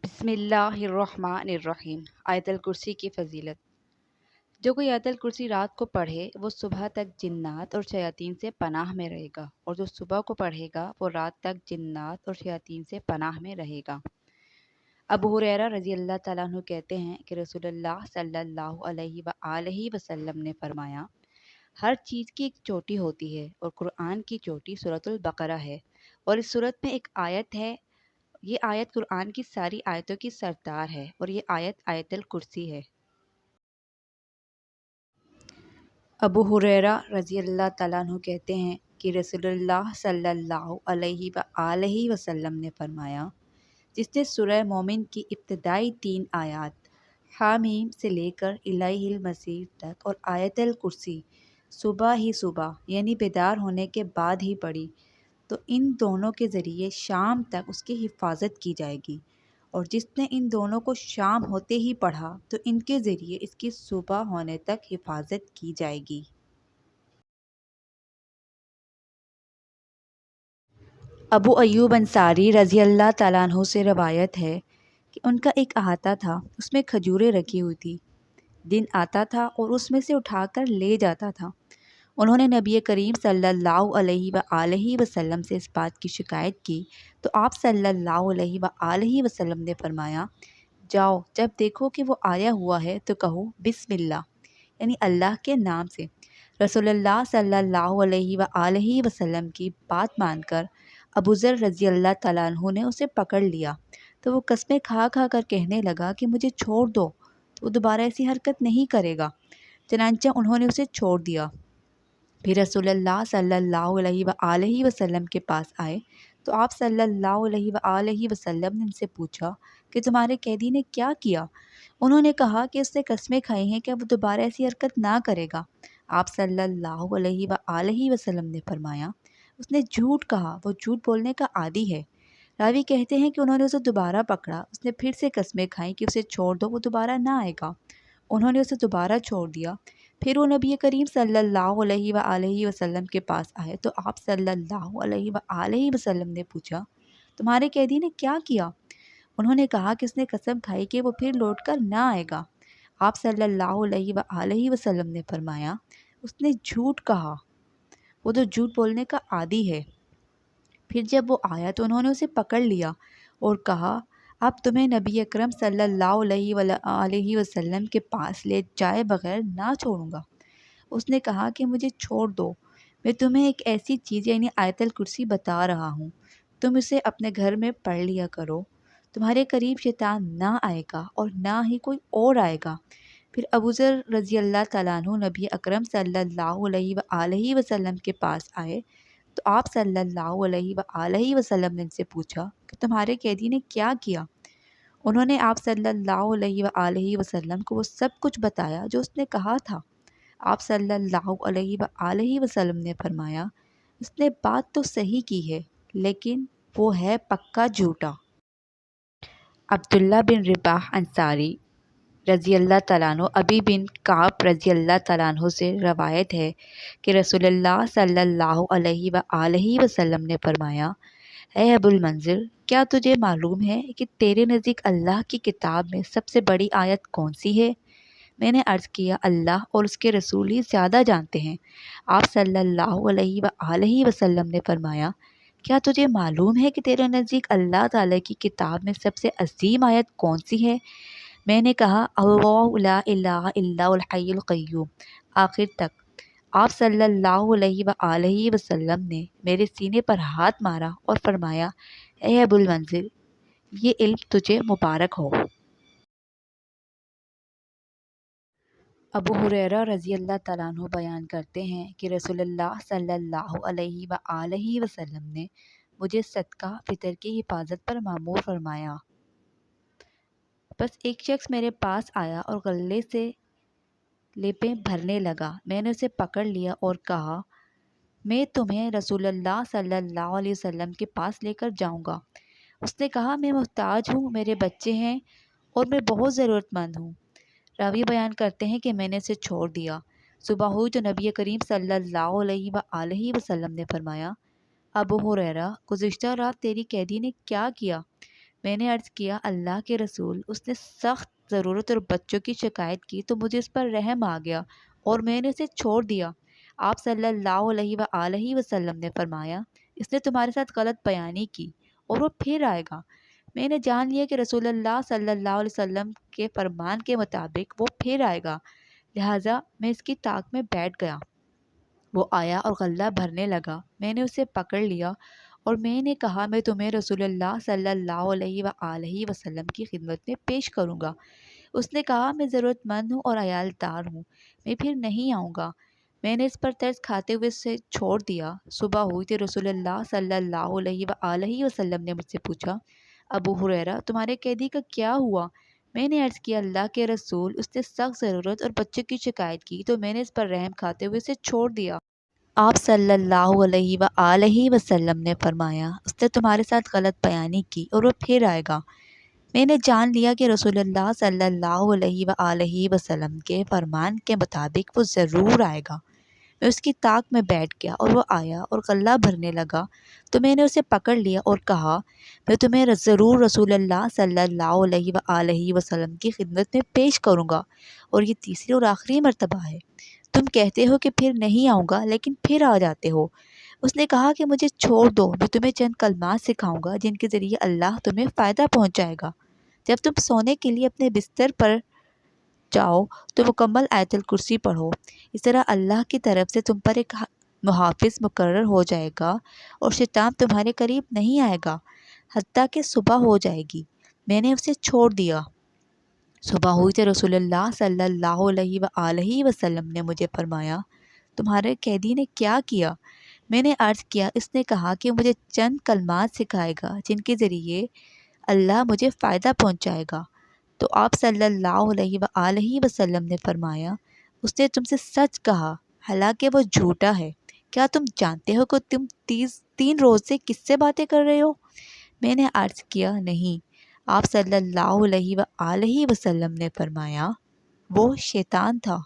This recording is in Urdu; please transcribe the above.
بسم اللہ الرحمن الرحیم۔ آیت الکرسی کی فضیلت۔ جو کوئی آیت الکرسی رات کو پڑھے وہ صبح تک جنات اور شیاطین سے پناہ میں رہے گا، اور جو صبح کو پڑھے گا وہ رات تک جنات اور شیاطین سے پناہ میں رہے گا۔ ابو ہریرہ رضی اللہ تعالیٰ عنہ کہتے ہیں کہ رسول اللہ صلی اللہ علیہ وآلہ وسلم نے فرمایا، ہر چیز کی ایک چوٹی ہوتی ہے اور قرآن کی چوٹی سورۃ البقرہ ہے، اور اس سورت میں ایک آیت ہے، یہ آیت قرآن کی ساری آیتوں کی سردار ہے، اور یہ آیت آیت الکرسی ہے۔ ابو ہریرہ رضی اللہ تعالیٰ عنہ کہتے ہیں کہ رسول اللہ صلی اللہ علیہ وآلہ وسلم نے فرمایا، جس نے سورہ مومن کی ابتدائی 3 آیات حامیم سے لے کر الیہ المصیر تک اور آیت الکرسی صبح ہی صبح یعنی بیدار ہونے کے بعد ہی پڑھی تو ان دونوں کے ذریعے شام تک اس کی حفاظت کی جائے گی، اور جس نے ان دونوں کو شام ہوتے ہی پڑھا تو ان کے ذریعے اس کی صبح ہونے تک حفاظت کی جائے گی۔ ابو ایوب انصاری رضی اللہ تعالیٰ عنہ سے روایت ہے کہ ان کا ایک احاطہ تھا، اس میں کھجوریں رکھی ہوئی تھی، دن آتا تھا اور اس میں سے اٹھا کر لے جاتا تھا۔ انہوں نے نبی کریم صلی اللہ علیہ وآلہ وسلم سے اس بات کی شکایت کی تو آپ صلی اللہ علیہ وآلہ وسلم نے فرمایا، جاؤ جب دیکھو کہ وہ آیا ہوا ہے تو کہو بسم اللہ، یعنی اللہ کے نام سے۔ رسول اللہ صلی اللہ علیہ وآلہ وسلم کی بات مان کر ابو ذر رضی اللہ تعالیٰ عنہ نے اسے پکڑ لیا تو وہ قسمیں کھا کھا کر کہنے لگا کہ مجھے چھوڑ دو، تو وہ دوبارہ ایسی حرکت نہیں کرے گا۔ چنانچہ انہوں نے اسے چھوڑ دیا۔ پھر رسول اللہ صلی اللہ علیہ وآلہ وسلم کے پاس آئے تو آپ صلی اللہ علیہ وآلہ وسلم نے ان سے پوچھا کہ تمہارے قیدی نے کیا کیا؟ انہوں نے کہا کہ اس نے قسمیں کھائی ہیں کہ وہ دوبارہ ایسی حرکت نہ کرے گا۔ آپ صلی اللہ علیہ وآلہ وسلم نے فرمایا، اس نے جھوٹ کہا، وہ جھوٹ بولنے کا عادی ہے۔ راوی کہتے ہیں کہ انہوں نے اسے دوبارہ پکڑا، اس نے پھر سے قسمیں کھائیں کہ اسے چھوڑ دو، وہ دوبارہ نہ آئے گا۔ انہوں نے اسے دوبارہ چھوڑ دیا۔ پھر وہ نبی کریم صلی اللہ علیہ وآلہ وسلم کے پاس آئے تو آپ صلی اللہ علیہ وآلہ وسلم نے پوچھا، تمہارے قیدی نے کیا کیا؟ انہوں نے کہا کہ اس نے قسم کھائی کہ وہ پھر لوٹ کر نہ آئے گا۔ آپ صلی اللہ علیہ وآلہ وسلم نے فرمایا، اس نے جھوٹ کہا، وہ تو جھوٹ بولنے کا عادی ہے۔ پھر جب وہ آیا تو انہوں نے اسے پکڑ لیا اور کہا، اب تمہیں نبی اکرم صلی اللہ علیہ وآلہ وسلم کے پاس لے جائے بغیر نہ چھوڑوں گا۔ اس نے کہا کہ مجھے چھوڑ دو، میں تمہیں ایک ایسی چیز یعنی آیت الکرسی بتا رہا ہوں، تم اسے اپنے گھر میں پڑھ لیا کرو، تمہارے قریب شیطان نہ آئے گا اور نہ ہی کوئی اور آئے گا۔ پھر ابو ذر رضی اللہ تعالیٰ عنہ نبی اکرم صلی اللہ علیہ وآلہ وسلم کے پاس آئے تو آپ صلی اللہ علیہ وآلہ وسلم نے ان سے پوچھا کہ تمہارے قیدی نے کیا کیا؟ انہوں نے آپ صلی اللہ علیہ وآلہ وسلم کو وہ سب کچھ بتایا جو اس نے کہا تھا۔ آپ صلی اللہ علیہ وآلہ وسلم نے فرمایا، اس نے بات تو صحیح کی ہے لیکن وہ ہے پکا جھوٹا۔ عبداللہ بن رباح انصاری رضی اللہ تعالیٰ عنہ ابی بن کعب رضی اللہ تعالیٰ عنہ سے روایت ہے کہ رسول اللہ صلی اللہ علیہ وآلہ وسلم نے فرمایا، اے ابو المنذر، کیا تجھے معلوم ہے کہ تیرے نزدیک اللہ کی کتاب میں سب سے بڑی آیت کون سی ہے؟ میں نے عرض کیا، اللہ اور اس کے رسول ہی زیادہ جانتے ہیں۔ آپ صلی اللہ علیہ وآلہ وسلم نے فرمایا، کیا تجھے معلوم ہے کہ تیرے نزدیک اللہ تعالیٰ کی کتاب میں سب سے عظیم آیت کون سی ہے؟ میں نے کہا، اللہ لا الہ الا الحی القیوم، آخر تک۔ آپ صلی اللہ علیہ وآلہ وسلم نے میرے سینے پر ہاتھ مارا اور فرمایا، اے ابو المنذر، یہ علم تجھے مبارک ہو۔ ابو ہریرہ رضی اللہ تعالیٰ عنہ بیان کرتے ہیں کہ رسول اللہ صلی اللہ علیہ وآلہ وسلم نے مجھے صدقہ فطر کی حفاظت پر مامور فرمایا۔ بس ایک شخص میرے پاس آیا اور غلے سے لیپیں بھرنے لگا۔ میں نے اسے پکڑ لیا اور کہا، میں تمہیں رسول اللہ صلی اللہ علیہ وسلم کے پاس لے کر جاؤں گا۔ اس نے کہا، میں محتاج ہوں، میرے بچے ہیں اور میں بہت ضرورت مند ہوں۔ راوی بیان کرتے ہیں کہ میں نے اسے چھوڑ دیا۔ صبح ہوئی تو نبی کریم صلی اللہ علیہ وآلہ وسلم نے فرمایا، ابو ہریرہ، گزشتہ رات تیری قیدی نے کیا کیا؟ میں نے عرض کیا اللہ کے رسول، اس نے سخت ضرورت اور بچوں کی شکایت کی تو مجھے اس پر رحم آ گیا اور میں نے اسے چھوڑ دیا۔ آپ صلی اللہ علیہ وآلہ وسلم نے فرمایا، اس نے تمہارے ساتھ غلط بیانی کی اور وہ پھر آئے گا۔ میں نے جان لیا کہ رسول اللہ صلی اللہ علیہ وسلم کے فرمان کے مطابق وہ پھر آئے گا، لہٰذا میں اس کی طاق میں بیٹھ گیا۔ وہ آیا اور غلہ بھرنے لگا، میں نے اسے پکڑ لیا اور میں نے کہا میں تمہیں رسول اللہ صلی اللہ علیہ وآلہ وسلم کی خدمت میں پیش کروں گا۔ اس نے کہا میں ضرورت مند ہوں اور عیال دار ہوں، میں پھر نہیں آؤں گا۔ میں نے اس پر ترس کھاتے ہوئے اسے چھوڑ دیا۔ صبح ہوئی تو رسول اللہ صلی اللہ علیہ وآلہ وسلم نے مجھ سے پوچھا، ابو ہریرہ تمہارے قیدی کا کیا ہوا؟ میں نے عرض کیا اللہ کے رسول، اس نے سخت ضرورت اور بچوں کی شکایت کی تو میں نے اس پر رحم کھاتے ہوئے اسے چھوڑ دیا۔ آپ صلی اللہ علیہ وآلہ وسلم نے فرمایا، اس نے تمہارے ساتھ غلط بیانی کی اور وہ پھر آئے گا۔ میں نے جان لیا کہ رسول اللہ صلی اللہ علیہ وآلہ وسلم کے فرمان کے مطابق وہ ضرور آئے گا۔ میں اس کی طاق میں بیٹھ گیا اور وہ آیا اور غلہ بھرنے لگا تو میں نے اسے پکڑ لیا اور کہا میں تمہیں ضرور رسول اللہ صلی اللہ علیہ وآلہ وسلم کی خدمت میں پیش کروں گا، اور یہ تیسری اور آخری مرتبہ ہے۔ تم کہتے ہو کہ پھر نہیں آؤں گا لیکن پھر آ جاتے ہو۔ اس نے کہا کہ مجھے چھوڑ دو، میں تمہیں چند کلمات سکھاؤں گا جن کے ذریعے اللہ تمہیں فائدہ پہنچائے گا۔ جب تم سونے کے لیے اپنے بستر پر جاؤ تو مکمل آیت الکرسی پڑھو، اس طرح اللہ کی طرف سے تم پر ایک محافظ مقرر ہو جائے گا اور شیطان تمہارے قریب نہیں آئے گا حتیٰ کہ صبح ہو جائے گی۔ میں نے اسے چھوڑ دیا۔ صبح ہوئی تو رسول اللہ صلی اللہ علیہ وآلہ وسلم نے مجھے فرمایا، تمہارے قیدی نے کیا کیا؟ میں نے عرض کیا اس نے کہا کہ مجھے چند کلمات سکھائے گا جن کے ذریعے اللہ مجھے فائدہ پہنچائے گا۔ تو آپ صلی اللہ علیہ وآلہ وسلم نے فرمایا، اس نے تم سے سچ کہا، حالانکہ وہ جھوٹا ہے۔ کیا تم جانتے ہو کہ تم 3 روز سے کس سے باتیں کر رہے ہو؟ میں نے عرض کیا نہیں۔ آپ صلی اللہ علیہ وآلہ وسلم نے فرمایا، وہ شیطان تھا۔